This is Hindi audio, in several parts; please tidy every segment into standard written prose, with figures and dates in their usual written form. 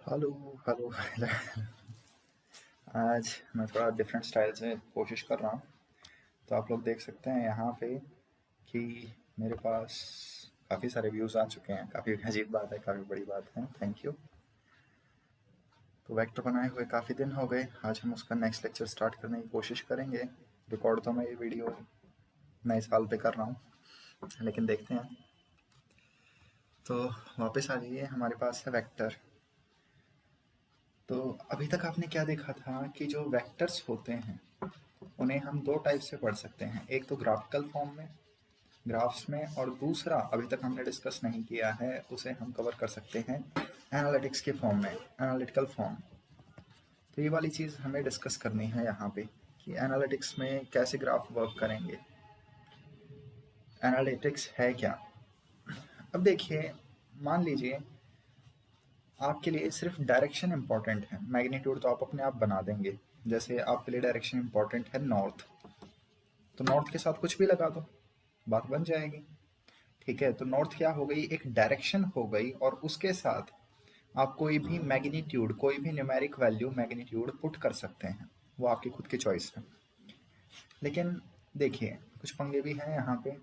Hello hello. आज मैं थोड़ा डिफरेंट स्टाइल से कोशिश कर रहा हूँ। तो आप लोग देख सकते हैं यहाँ पे कि मेरे पास काफ़ी सारे व्यूज़ आ चुके हैं। काफ़ी अजीब बात है, काफ़ी बड़ी बात है। Thank you. तो वेक्टर बनाए हुए काफ़ी दिन हो गए। आज हम उसका नेक्स्ट लेक्चर स्टार्ट करने की कोशिश करेंगे। रिकॉर्ड तो मैं ये वीडियो नए साल पे कर रहा हूँ, लेकिन देखते हैं। तो वापस आ जाइए, हमारे पास है वेक्टर। तो अभी तक आपने क्या देखा था कि जो वेक्टर्स होते हैं उन्हें हम दो टाइप से पढ़ सकते हैं। एक तो ग्राफिकल फॉर्म में, ग्राफ्स में, और दूसरा अभी तक हमने डिस्कस नहीं किया है, उसे हम कवर कर सकते हैं एनालिटिक्स के फॉर्म में, एनालिटिकल फॉर्म। तो ये वाली चीज़ हमें डिस्कस करनी है यहाँ पे कि एनालिटिक्स में कैसे ग्राफ वर्क करेंगे, एनालिटिक्स है क्या। अब देखिए, मान लीजिए आपके लिए सिर्फ डायरेक्शन इंपॉर्टेंट है। मैग्नीट्यूड तो आप अपने आप बना देंगे। जैसे आपके लिए डायरेक्शन इंपॉर्टेंट है नॉर्थ, तो नॉर्थ के साथ कुछ भी लगा दो, बात बन जाएगी। ठीक है, तो नॉर्थ क्या हो गई, एक डायरेक्शन हो गई, और उसके साथ आप कोई भी मैग्नीट्यूड, कोई भी न्यूमेरिक वैल्यू मैग्नीट्यूड पुट कर सकते हैं, वो आपकी खुद की चॉइस है। लेकिन देखिए, कुछ पंगे भी हैं यहाँ पे।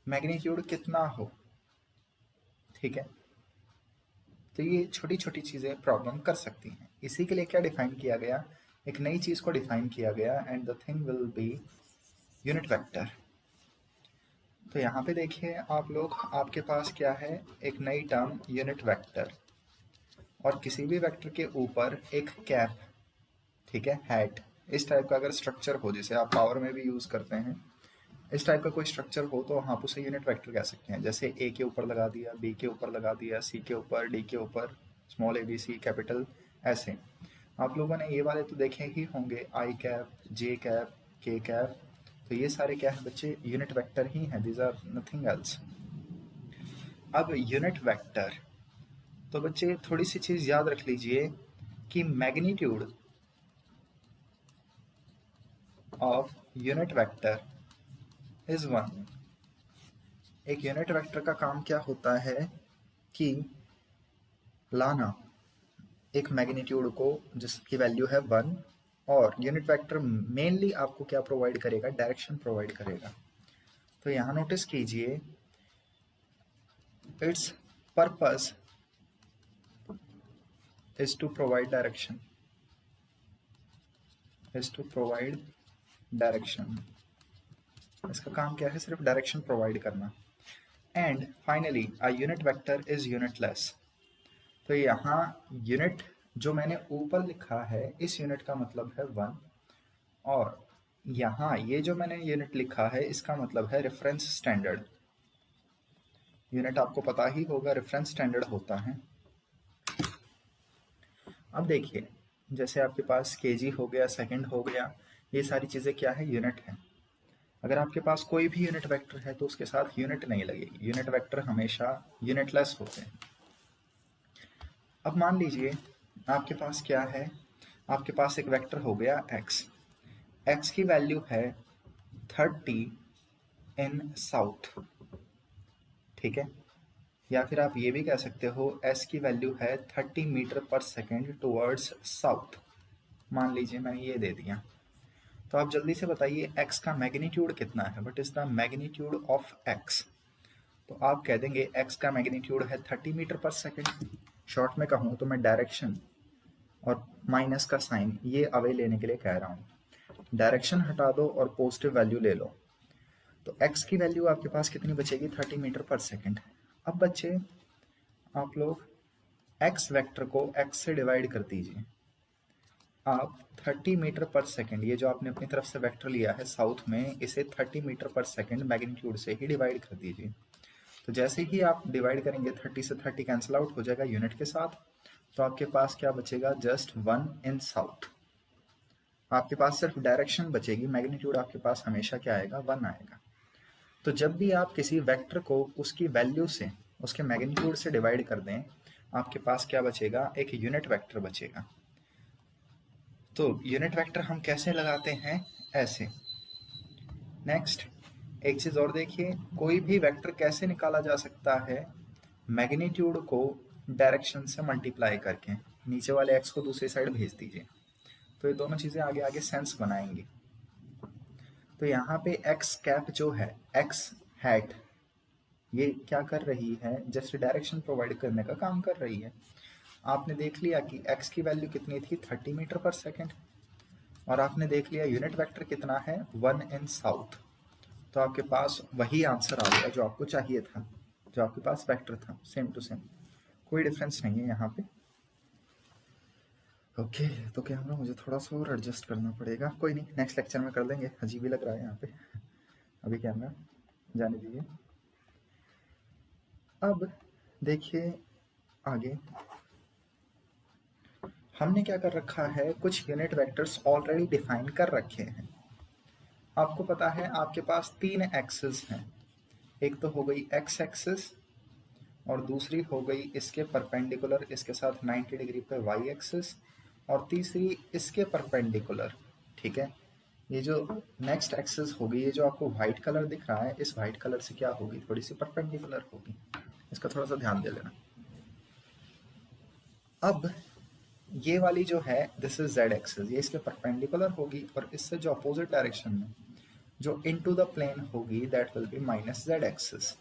मैग्नीट्यूड कितना हो, ठीक है, तो ये छोटी छोटी चीज़ें प्रॉब्लम कर सकती हैं। इसी के लिए क्या डिफाइन किया गया, एक नई चीज़ को डिफाइन किया गया, and the thing will be unit vector. तो यहाँ पे देखिए आप लोग, आपके पास क्या है, एक नई टर्म यूनिट वेक्टर, और किसी भी वेक्टर के ऊपर एक कैप, ठीक है, हैट। इस टाइप का अगर स्ट्रक्चर हो, जिसे आप पावर में भी यूज़ करते हैं, इस टाइप का कोई स्ट्रक्चर हो तो आप उसे यूनिट वेक्टर कह सकते हैं। जैसे ए के ऊपर लगा दिया, बी के ऊपर लगा दिया, सी के ऊपर, डी के ऊपर, small A B C capital, ऐसे। आप लोगों ने ये वाले तो देखे ही होंगे, आई कैप, जे कैप, के कैप। तो ये सारे क्या है बच्चे, यूनिट वेक्टर ही हैं, दीज आर नथिंग एल्स। अब यूनिट वेक्टर, तो बच्चे थोड़ी सी चीज़ याद रख लीजिए कि magnitude of unit vector is 1। एक यूनिट वेक्टर का काम क्या होता है कि लाना एक मैग्नीट्यूड को जिसकी वैल्यू है 1, और यूनिट वेक्टर मेनली आपको क्या प्रोवाइड करेगा, डायरेक्शन प्रोवाइड करेगा। तो यहाँ नोटिस कीजिए, it's purpose is to provide direction, is to provide direction. इसका काम क्या है, सिर्फ डायरेक्शन प्रोवाइड करना। And finally a unit vector is unitless. तो यहाँ यूनिट जो मैंने ऊपर लिखा है, इस यूनिट का मतलब है 1, और यहाँ ये जो मैंने यूनिट लिखा है, इसका मतलब है रेफरेंस स्टैंडर्ड। यूनिट आपको पता ही होगा, रेफरेंस स्टैंडर्ड होता है। अब देखिए, जैसे आपके पास केजी हो गया, सेकंड हो गया, ये सारी चीज़ें क्या है, यूनिट है। अगर आपके पास कोई भी यूनिट वेक्टर है तो उसके साथ यूनिट नहीं लगेगी। यूनिट वेक्टर हमेशा यूनिटलेस होते हैं। अब मान लीजिए आपके पास क्या है, आपके पास एक वेक्टर हो गया x। x की वैल्यू है 30 इन साउथ, ठीक है, या फिर आप ये भी कह सकते हो s की वैल्यू है 30 मीटर पर सेकेंड टुवर्ड्स साउथ। मान लीजिए मैंने ये दे दिया, तो आप जल्दी से बताइए x का मैग्नीट्यूड कितना है, what is the magnitude of x। तो आप कह देंगे x का मैग्नीट्यूड है 30 मीटर पर सेकेंड। शॉर्ट में कहूँ तो मैं डायरेक्शन और माइनस का साइन ये अवे लेने के लिए कह रहा हूँ। डायरेक्शन हटा दो और पॉजिटिव वैल्यू ले लो, तो x की वैल्यू आपके पास कितनी बचेगी, 30 मीटर पर सेकेंड। अब बच्चे आप लोग x वेक्टर को x से डिवाइड कर दीजिए। आप 30 मीटर पर सेकेंड, ये जो आपने अपनी तरफ से वेक्टर लिया है साउथ में, इसे 30 मीटर पर सेकेंड मैग्नीट्यूड से ही डिवाइड कर दीजिए। तो जैसे ही आप डिवाइड करेंगे, 30 से 30 कैंसिल आउट हो जाएगा यूनिट के साथ, तो आपके पास क्या बचेगा, जस्ट 1 इन साउथ। आपके पास सिर्फ डायरेक्शन बचेगी, मैग्नीट्यूड आपके पास हमेशा क्या आएगा, 1 आएगा। तो जब भी आप किसी वेक्टर को उसकी वैल्यू से, उसके मैग्नीट्यूड से डिवाइड कर दें, आपके पास क्या बचेगा, एक यूनिट वेक्टर बचेगा। तो यूनिट वेक्टर हम कैसे लगाते हैं, ऐसे। नेक्स्ट एक चीज और देखिए, कोई भी वेक्टर कैसे निकाला जा सकता है, मैग्नीट्यूड को डायरेक्शन से मल्टीप्लाई करके। नीचे वाले x को दूसरी साइड भेज दीजिए, तो ये दोनों चीज़ें आगे आगे सेंस बनाएंगी। तो यहाँ पे x कैप जो है, x हैट, ये क्या कर रही है, जस्ट डायरेक्शन प्रोवाइड करने का काम कर रही है। आपने देख लिया कि x की वैल्यू कितनी थी, 30 मीटर पर सेकेंड, और आपने देख लिया यूनिट वेक्टर कितना है, 1 इन साउथ। तो आपके पास वही आंसर आ गया जो आपको चाहिए था, जो आपके पास वेक्टर था, सेम टू सेम, कोई डिफरेंस नहीं है यहाँ पे। ओके तो कैमरा मुझे थोड़ा सा और एडजस्ट करना पड़ेगा, कोई नहीं, नेक्स्ट लेक्चर में कर लेंगे, अजीब ही लग रहा है यहाँ पे। अभी कैमरा जाने दीजिए। अब देखिए आगे हमने क्या कर रखा है, कुछ यूनिट वेक्टर्स ऑलरेडी डिफाइन कर रखे हैं। आपको पता है आपके पास 3 एक्सिस हैं, एक तो हो गई एक्स एक्सिस, और दूसरी हो गई इसके परपेंडिकुलर इसके साथ 90 डिग्री पे वाई एक्सिस, और तीसरी इसके परपेंडिकुलर। ठीक है, ये जो नेक्स्ट एक्सिस होगी, ये जो आपको व्हाइट कलर दिख रहा है, इस व्हाइट कलर से क्या होगी, थोड़ी सी परपेंडिकुलर होगी, इसका थोड़ा सा ध्यान दे लेना। अब ये वाली जो है दिस इज जेड एक्सिस, ये इसके परपेंडिकुलर होगी, और इससे जो अपोजिट डायरेक्शन में जो इनटू द प्लेन होगी that will be minus Z axis.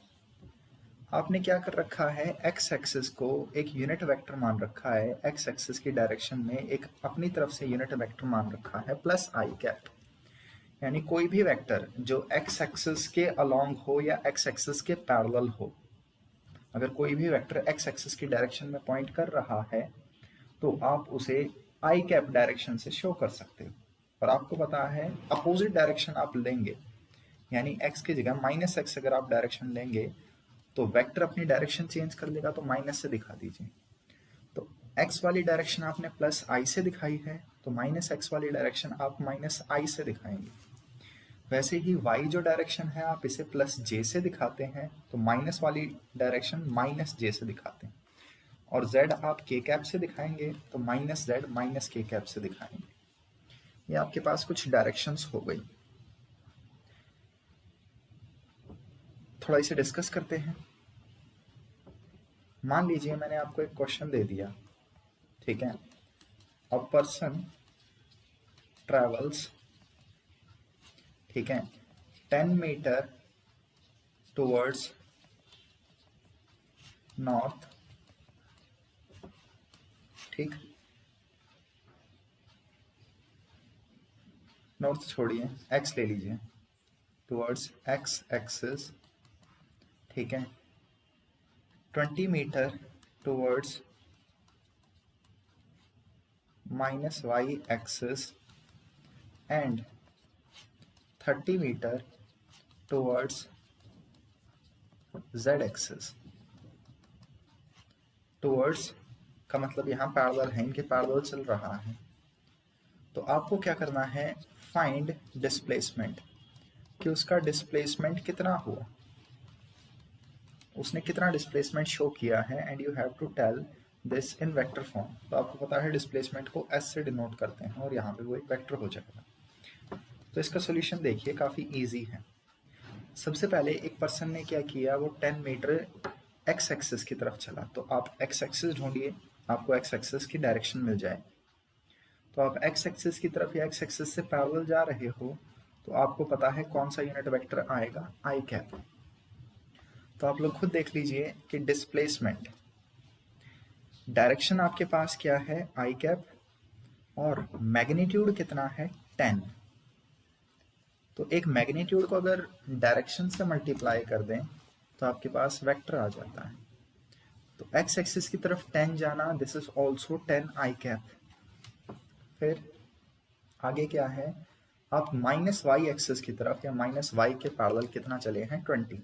आपने क्या कर रखा है, एक्स एक्सिस को एक यूनिट वेक्टर मान रखा है, एक्स एक्सिस की डायरेक्शन में एक अपनी तरफ से यूनिट वेक्टर मान रखा है प्लस आई कैप। यानी कोई भी वेक्टर जो एक्स एक्सिस के अलोंग हो या एक्स एक्सिस के पैरेलल हो, अगर कोई भी वेक्टर एक्स एक्सिस की डायरेक्शन में पॉइंट कर रहा है तो आप उसे आई कैप डायरेक्शन से शो कर सकते हो। और आपको पता है अपोजिट डायरेक्शन आप लेंगे, यानी x की जगह माइनस एक्स अगर आप डायरेक्शन लेंगे तो वेक्टर अपनी डायरेक्शन चेंज कर लेगा, तो माइनस से दिखा दीजिए। तो x वाली डायरेक्शन आपने प्लस आई से दिखाई है, तो माइनस एक्स वाली डायरेक्शन आप माइनस आई से दिखाएंगे। वैसे ही y जो डायरेक्शन है आप इसे प्लस जे से दिखाते हैं, तो माइनस वाली डायरेक्शन माइनस जे से दिखाते हैं। और z आप k कैप से दिखाएंगे, तो माइनस जेड माइनस के कैप से दिखाएंगे। ये आपके पास कुछ डायरेक्शंस हो गई। थोड़ा इसे डिस्कस करते हैं। मान लीजिए मैंने आपको एक क्वेश्चन दे दिया, ठीक है, अ पर्सन ट्रेवल्स, ठीक है, 10 मीटर टुवर्ड्स नॉर्थ, ठीक, नॉर्थ छोड़िए, एक्स ले लीजिए, टुवर्ड्स एक्स एक्सिस, ठीक है, 20 meter towards minus Y axis and 30 meter towards z axis. Towards का मतलब यहाँ पैरेलल है, इनके पैरेलल चल रहा है। तो आपको क्या करना है, फाइंड डिस्प्लेसमेंट, कि उसका डिस्प्लेसमेंट कितना हुआ, उसने कितना डिस्प्लेसमेंट शो किया है, and you have to tell this in vector form. तो आपको पता है डिस्प्लेसमेंट को s से डिनोट करते हैं, और यहाँ पे वो एक वेक्टर हो जाएगा। तो इसका सोल्यूशन देखिए काफ़ी ईजी है। सबसे पहले एक पर्सन ने क्या किया, वो 10 मीटर एक्स एक्सिस की तरफ चला, तो आप एक्स एक्सिस ढूंढिए, आपको एक्स एक्सिस की डायरेक्शन मिल जाए। तो आप एक्स एक्सिस की तरफ या एक्स एक्सिस से पैरेलल जा रहे हो, तो आपको पता है कौन सा यूनिट वेक्टर आएगा, आई कैप। तो आप लोग खुद देख लीजिए कि डिस्प्लेसमेंट, डायरेक्शन आपके पास क्या है, आई कैप, और मैग्नीट्यूड कितना है, 10। तो एक मैग्नीट्यूड को अगर डायरेक्शन से मल्टीप्लाई कर दें तो आपके पास वेक्टर आ जाता है। तो एक्स एक्सिस की तरफ 10 जाना, this is also 10 I cap. फिर आगे क्या है, आप माइनस वाई एक्सिस की तरफ या माइनस वाई के पैरेलल कितना चले हैं, 20।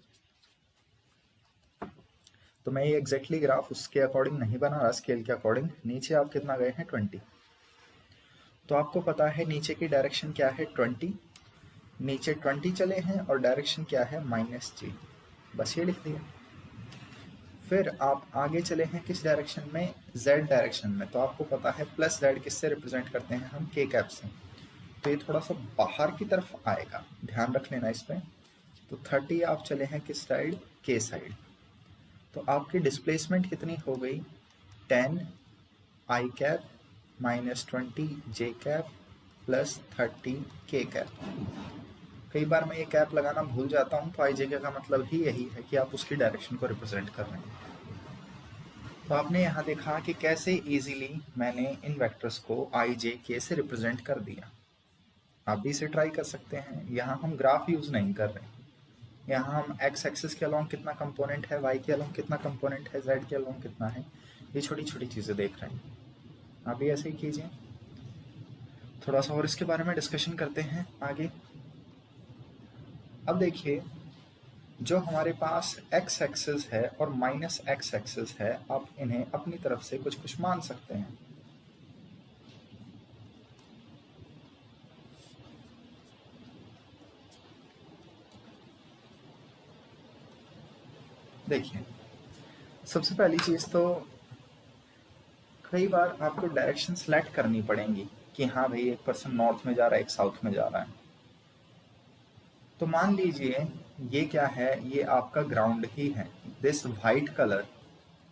तो मैं ये एग्जैक्टली ग्राफ उसके अकॉर्डिंग नहीं बना रहा, स्केल के अकॉर्डिंग। नीचे आप कितना गए हैं, 20। तो आपको पता है नीचे की डायरेक्शन क्या है, 20। नीचे 20 चले हैं और डायरेक्शन क्या है, माइनस जी, बस ये लिख दिया। फिर आप आगे चले हैं किस डायरेक्शन में, z डायरेक्शन में। तो आपको पता है प्लस z किससे रिप्रेजेंट करते हैं हम, k कैप से। तो ये थोड़ा सा बाहर की तरफ आएगा, ध्यान रख लेना इस पर। तो 30 आप चले हैं किस साइड, k साइड। तो आपकी डिस्प्लेसमेंट कितनी हो गई, 10 आई कैप माइनस 20 जे कैप प्लस 30 के कैप। कई बार मैं ये कैप लगाना भूल जाता हूँ, तो आई जे के का मतलब ही यही है कि आप उसकी डायरेक्शन को रिप्रेजेंट कर रहे हैं। तो आपने यहाँ देखा कि कैसे इजीली मैंने इन वेक्टर्स को आई जे के से रिप्रेजेंट कर दिया। आप भी इसे ट्राई कर सकते हैं। यहाँ हम ग्राफ यूज नहीं कर रहे हैं, यहाँ हम एक्स एक्सिस के अलोंग कितना कंपोनेंट है, वाई के अलोंग कितना कंपोनेंट है, जेड के अलोंग कितना है, ये छोटी छोटी चीज़ें देख रहे हैं। आप भी ऐसे ही कीजिए। थोड़ा सा और इसके बारे में डिस्कशन करते हैं आगे। अब देखिए, जो हमारे पास एक्स एक्सिस है और माइनस एक्स एक्सिस है, आप इन्हें अपनी तरफ से कुछ कुछ मान सकते हैं। देखिए, सबसे पहली चीज तो कई बार आपको डायरेक्शन सेलेक्ट करनी पड़ेंगी कि हाँ भाई, एक पर्सन नॉर्थ में जा रहा है, एक साउथ में जा रहा है। तो मान लीजिए ये क्या है, ये आपका ग्राउंड ही है। दिस वाइट कलर,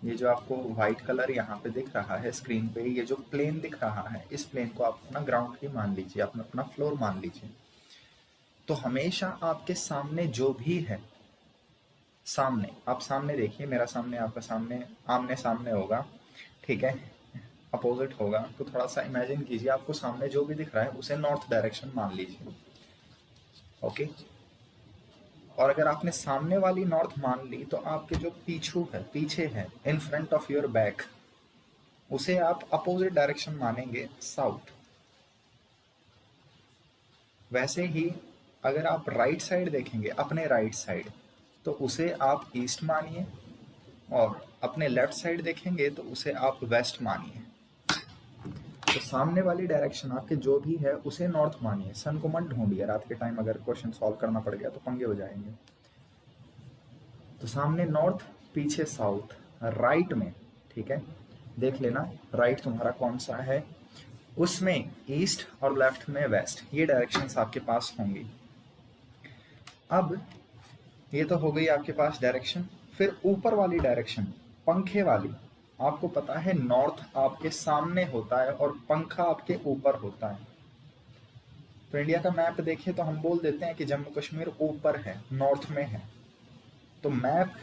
ये जो आपको वाइट कलर यहाँ पे दिख रहा है स्क्रीन पे, ये जो प्लेन दिख रहा है, इस प्लेन को आप अपना ग्राउंड ही मान लीजिए, आप अपना फ्लोर मान लीजिए। तो हमेशा आपके सामने जो भी है, सामने आप सामने देखिए, मेरा सामने आपका सामने आमने सामने होगा, ठीक है, अपोजिट होगा। तो थोड़ा सा इमेजिन कीजिए, आपको सामने जो भी दिख रहा है उसे नॉर्थ डायरेक्शन मान लीजिए, ओके। और अगर आपने सामने वाली नॉर्थ मान ली, तो आपके जो पीछे है in front of your back, उसे आप अपोजिट डायरेक्शन मानेंगे, साउथ। वैसे ही अगर आप राइट साइड देखेंगे, अपने राइट साइड, तो उसे आप ईस्ट मानिए, और अपने लेफ्ट साइड देखेंगे तो उसे आप वेस्ट मानिए। तो सामने वाली डायरेक्शन आपके जो भी है उसे नॉर्थ मानिए। सन को मत ढूंढिए, रात के टाइम अगर क्वेश्चन सॉल्व करना पड़ गया तो पंगे हो जाएंगे। तो सामने नॉर्थ, पीछे साउथ, राइट में, ठीक है, देख लेना राइट तुम्हारा कौन सा है, उसमें ईस्ट और लेफ्ट में वेस्ट, ये डायरेक्शंस आपके पास होंगी। अब ये तो हो गई आपके पास डायरेक्शन। फिर ऊपर वाली डायरेक्शन, पंखे वाली, आपको पता है नॉर्थ आपके सामने होता है और पंखा आपके ऊपर होता है। तो इंडिया का मैप देखिए तो हम बोल देते हैं कि जम्मू कश्मीर ऊपर है, नॉर्थ में है। तो मैप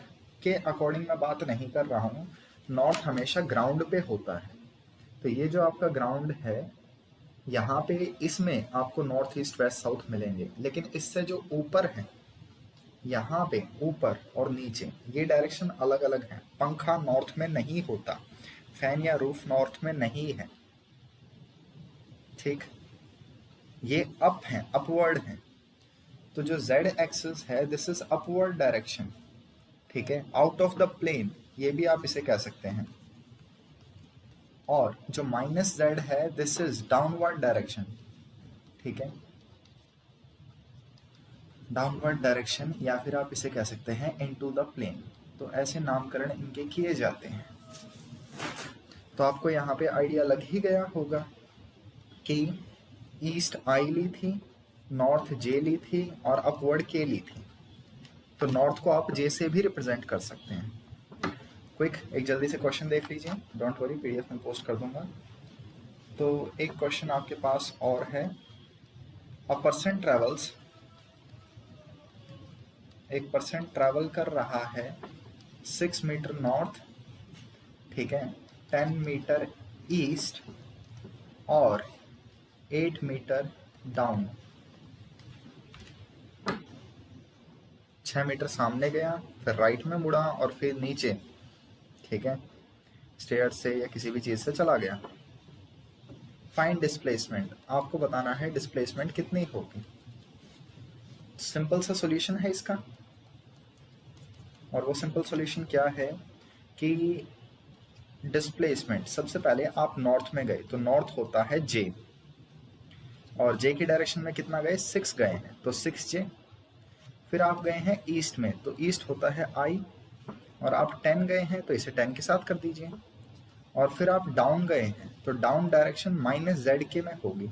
के अकॉर्डिंग मैं बात नहीं कर रहा हूँ, नॉर्थ हमेशा ग्राउंड पे होता है। तो ये जो आपका ग्राउंड है, यहाँ पे इसमें आपको नॉर्थ ईस्ट वेस्ट साउथ मिलेंगे, लेकिन इससे जो ऊपर है, यहाँ पे ऊपर और नीचे, ये डायरेक्शन अलग अलग है। पंखा नॉर्थ में नहीं होता, फैन या रूफ नॉर्थ में नहीं है, ठीक, ये अप है, अपवर्ड है। तो जो z एक्सिस है, दिस इज अपवर्ड डायरेक्शन, ठीक है, आउट ऑफ द प्लेन, ये भी आप इसे कह सकते हैं। और जो माइनस z है, दिस इज डाउनवर्ड डायरेक्शन, ठीक है, डाउनवर्ड डायरेक्शन, या फिर आप इसे कह सकते हैं इनटू द प्लेन। तो ऐसे नामकरण इनके किए जाते हैं। तो आपको यहाँ पे आइडिया लग ही गया होगा कि ईस्ट आई ली थी, नॉर्थ जे ली थी और अपवर्ड के ली थी। तो नॉर्थ को आप जे से भी रिप्रेजेंट कर सकते हैं। क्विक एक जल्दी से क्वेश्चन देख लीजिए, डोंट वरी, पीडीएफ में पोस्ट कर दूंगा। तो एक क्वेश्चन आपके पास और है, एक पर्सन ट्रैवल कर रहा है 6 मीटर नॉर्थ, ठीक है, 10 मीटर ईस्ट और 8 मीटर डाउन। 6 मीटर सामने गया, फिर राइट में मुड़ा और फिर नीचे, ठीक है, स्टेयर से या किसी भी चीज से चला गया। फाइंड डिस्प्लेसमेंट, आपको बताना है डिस्प्लेसमेंट कितनी होगी। सिंपल सा सॉल्यूशन है इसका, और वो सिंपल सॉल्यूशन क्या है कि डिस्प्लेसमेंट, सबसे पहले आप नॉर्थ में गए तो नॉर्थ होता है जे, और जे की डायरेक्शन में कितना गए, 6 गए हैं तो 6j। फिर आप गए हैं ईस्ट में तो ईस्ट होता है i, और आप 10 गए हैं तो इसे 10 के साथ कर दीजिए। और फिर आप डाउन गए हैं तो डाउन डायरेक्शन माइनस जेड के में होगी,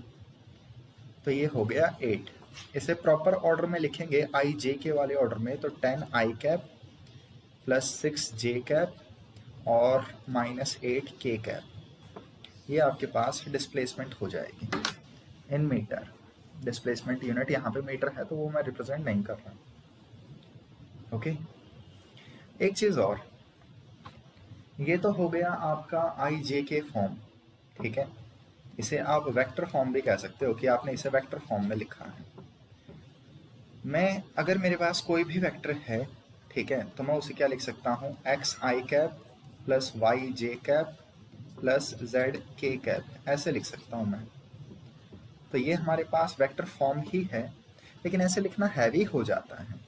तो ये हो गया 8। इसे प्रॉपर ऑर्डर में लिखेंगे आई जे के वाले ऑर्डर में, तो 10 आई कैप प्लस 6 जे कैप और माइनस 8 के कैप। ये आपके पास डिस्प्लेसमेंट हो जाएगी इन मीटर। डिस्प्लेसमेंट यूनिट यहाँ पे मीटर है तो वो मैं रिप्रेजेंट नहीं कर रहा। ओके, एक चीज और, ये तो हो गया आपका आई जे के फॉर्म, ठीक है। इसे आप वेक्टर फॉर्म भी कह सकते हो कि आपने इसे वेक्टर फॉर्म में लिखा है। मैं अगर मेरे पास कोई भी वेक्टर है, ठीक है, तो मैं उसे क्या लिख सकता हूँ, एक्स आई कैप प्लस वाई जे कैप प्लस जेड के कैप, ऐसे लिख सकता हूँ मैं। तो ये हमारे पास वेक्टर फॉर्म ही है, लेकिन ऐसे लिखना हैवी हो जाता है,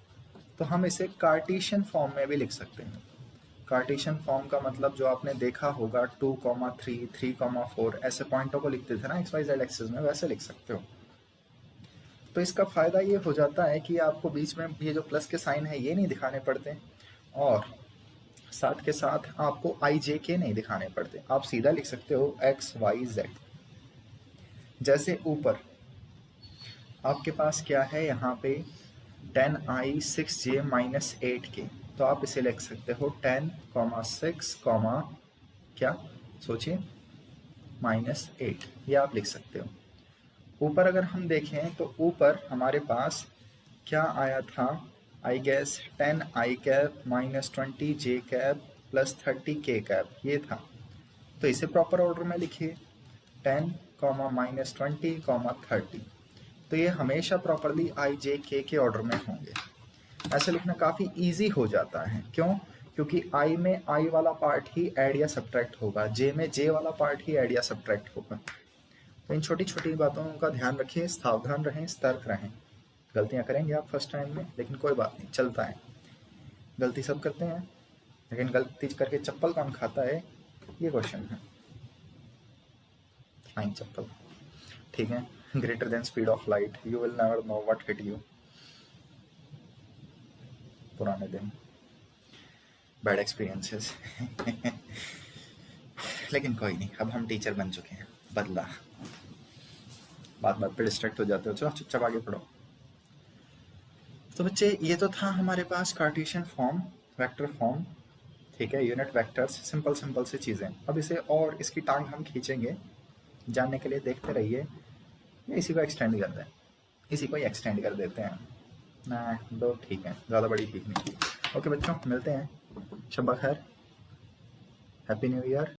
तो हम इसे कार्टेशियन फॉर्म में भी लिख सकते हैं। कार्टेशियन फॉर्म का मतलब जो आपने देखा होगा 2,3, 3,4 ऐसे पॉइंटों को लिखते थे ना एक्स वाई जेड एक्सिस में, वैसे लिख सकते हो। तो इसका फायदा ये हो जाता है कि आपको बीच में ये जो प्लस के साइन है ये नहीं दिखाने पड़ते, और साथ के साथ आपको आई जे के नहीं दिखाने पड़ते, आप सीधा लिख सकते हो एक्स वाई जेड। जैसे ऊपर आपके पास क्या है यहाँ पे 10i 6j माइनस 8k, तो आप इसे लिख सकते हो 10,6, क्या सोचिए, -8, ये आप लिख सकते हो। ऊपर अगर हम देखें तो ऊपर हमारे पास क्या आया था, I guess 10i cap minus 20j cap plus 30k cap, ये था। तो इसे प्रॉपर ऑर्डर में लिखिए 10, -20, 30। तो ये हमेशा प्रॉपरली आई जे के ऑर्डर में होंगे। ऐसे लिखना काफ़ी इजी हो जाता है, क्यों? क्योंकि आई में आई वाला पार्ट ही ऐड या सब्ट्रैक्ट होगा, जे में जे वाला पार्ट ही ऐड या सब्ट्रैक्ट होगा। तो इन छोटी छोटी बातों का ध्यान रखिए, सावधान रहें, सतर्क रहें। गलतियां करेंगे आप फर्स्ट टाइम में, लेकिन कोई बात नहीं, चलता है। गलती सब करते हैं, लेकिन गलती करके चप्पल कौन खाता है, ये क्वेश्चन है। फ्लाइंग चप्पल, ठीक है। Greater than speed of light, you will never know what hit you. पुराने दिन, बैड एक्सपीरियंसेस। लेकिन कोई नहीं, अब हम टीचर बन चुके हैं, बदला। बात बात पे डिस्ट्रैक्ट हो जाते हो, चलो चुपचाप आगे पढ़ो। तो बच्चे ये तो था हमारे पास कार्टेशियन फॉर्म, वेक्टर फॉर्म, ठीक है, यूनिट वेक्टर्स, सिंपल सिंपल सी चीज़ें। अब इसे और इसकी टांग हम खींचेंगे, जानने के लिए देखते रहिए, या इसी को एक्सटेंड कर दें, इसी को ही एक्सटेंड कर देते हैं ना, दो ठीक है, ज़्यादा बड़ी ठीक नहीं। ओके बच्चों, मिलते हैं, शब्बा खैर, हैप्पी न्यू ईयर।